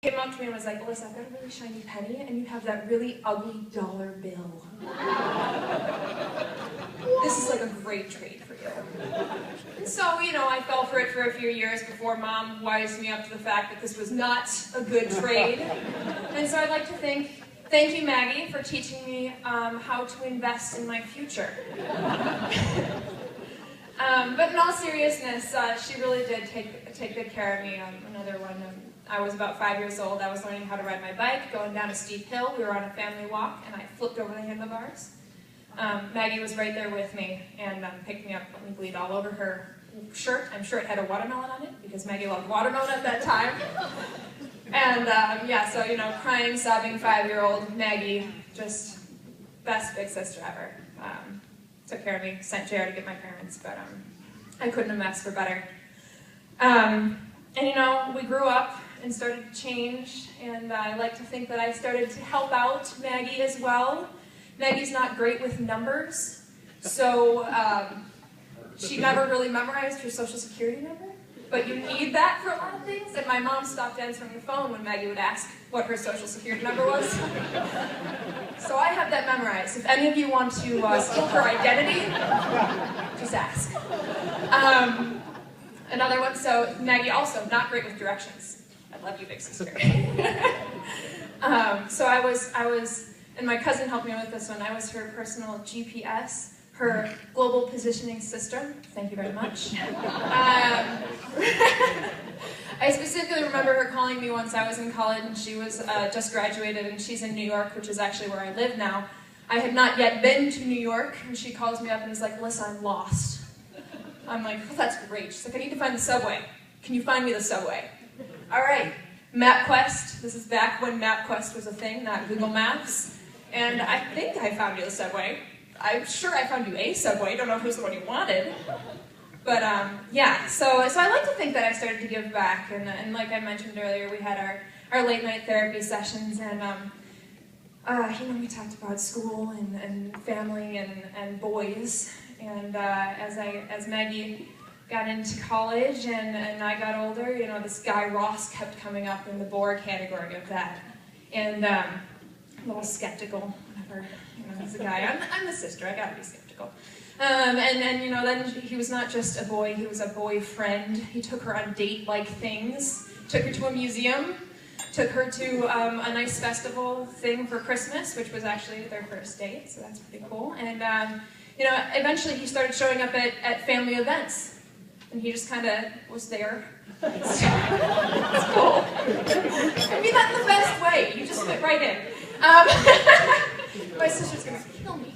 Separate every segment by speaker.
Speaker 1: Came up to me and was like, Elyssa, I've got a really shiny penny, and you have that really ugly dollar bill. This is like a great trade for you. And so, I fell for it for a few years before Mom wised me up to the fact that this was not a good trade. And so I'd like to thank you, Maggie, for teaching me how to invest in my future. But in all seriousness, she really did take good care of me. Another one, I was about 5 years old. I was learning how to ride my bike, going down a steep hill. We were on a family walk, and I flipped over the handlebars. Maggie was right there with me and picked me up, let me bleed all over her shirt. I'm sure it had a watermelon on it, because Maggie loved watermelon at that time. And yeah, so, crying, sobbing 5-year-old Maggie, just best big sister ever. Took care of me, sent JR to get my parents, but I couldn't have asked for better. And we grew up and started to change, and I like to think that I started to help out Maggie as well. Maggie's not great with numbers, so she never really memorized her social security number, but you need that for a lot of things, and my mom stopped answering the phone when Maggie would ask what her social security number was. So I have that memorized. If any of you want to steal her identity, just ask. Another one, so Maggie also not great with directions. I love you, big sister. So I was, and my cousin helped me with this one, I was her personal GPS, her global positioning system. Thank you very much. I specifically remember her calling me once. I was in college, and she was just graduated, and she's in New York, which is actually where I live now. I had not yet been to New York, and she calls me up and is like, Elyssa, I'm lost. I'm like, oh, that's great. She's like, I need to find the subway. Can you find me the subway? All right, MapQuest. This is back when MapQuest was a thing, not Google Maps. And I think I found you the subway. I'm sure I found you a subway. Don't know if it was the one you wanted. But yeah, so I like to think that I started to give back. And like I mentioned earlier, we had our late night therapy sessions, and we talked about school and family and boys. And as Maggie got into college and I got older, this guy Ross kept coming up in the bore category of that. And a little skeptical, whenever, he's a guy. I'm the sister, I gotta be skeptical. And then he was not just a boy, he was a boyfriend. He took her on date-like things, took her to a museum, took her to a nice festival thing for Christmas, which was actually their first date, so that's pretty cool. And eventually he started showing up at family events. And he just kind of was there. It's cool. I mean that in the best way. You just fit right in. My sister's going to kill me.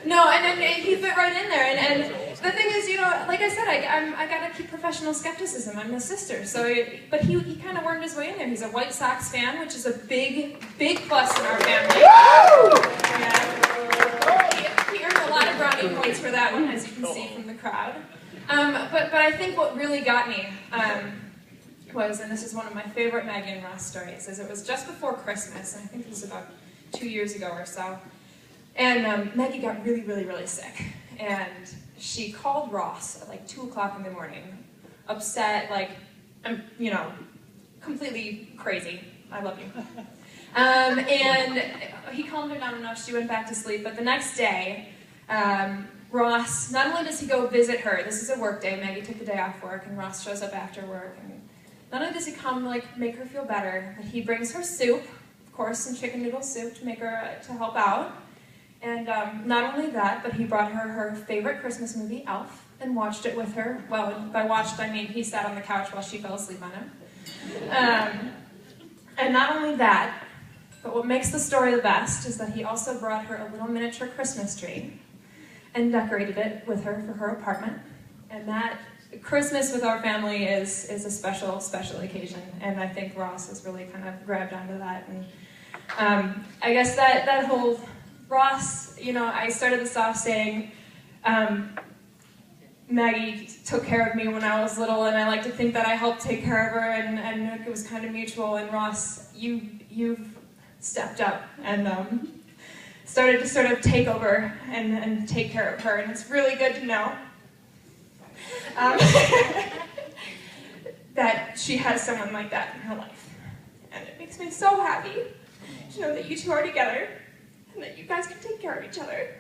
Speaker 1: No, and then he fit right in there. And the thing is, like I said, I got to keep professional skepticism. I'm the sister. But he kind of wormed his way in there. He's a White Sox fan, which is a big, big plus in our family. Yeah. He earned a lot of brownie points for that one, as you can see from the crowd. But I think what really got me was, and this is one of my favorite Maggie and Ross stories, is it was just before Christmas, and I think it was about 2 years ago or so, and Maggie got really, really, really sick, and she called Ross at like 2 o'clock in the morning, upset, like, completely crazy. I love you. And he calmed her down enough, she went back to sleep, but the next day, Ross, not only does he go visit her, this is a work day, Maggie took the day off work, and Ross shows up after work, and not only does he come, make her feel better, but he brings her soup, of course, some chicken noodle soup to make her, to help out, and not only that, but he brought her favorite Christmas movie, Elf, and watched it with her. Well, by watched, I mean he sat on the couch while she fell asleep on him. And not only that, but what makes the story the best is that he also brought her a little miniature Christmas tree and decorated it with her for her apartment. And that Christmas with our family is a special, special occasion. And I think Ross has really kind of grabbed onto that. And I guess that whole Ross, I started this off saying, Maggie took care of me when I was little, and I like to think that I helped take care of her, and it was kind of mutual. And Ross, you've stepped up and started to sort of take over and take care of her, and it's really good to know. that she has someone like that in her life. And it makes me so happy to know that you two are together and that you guys can take care of each other.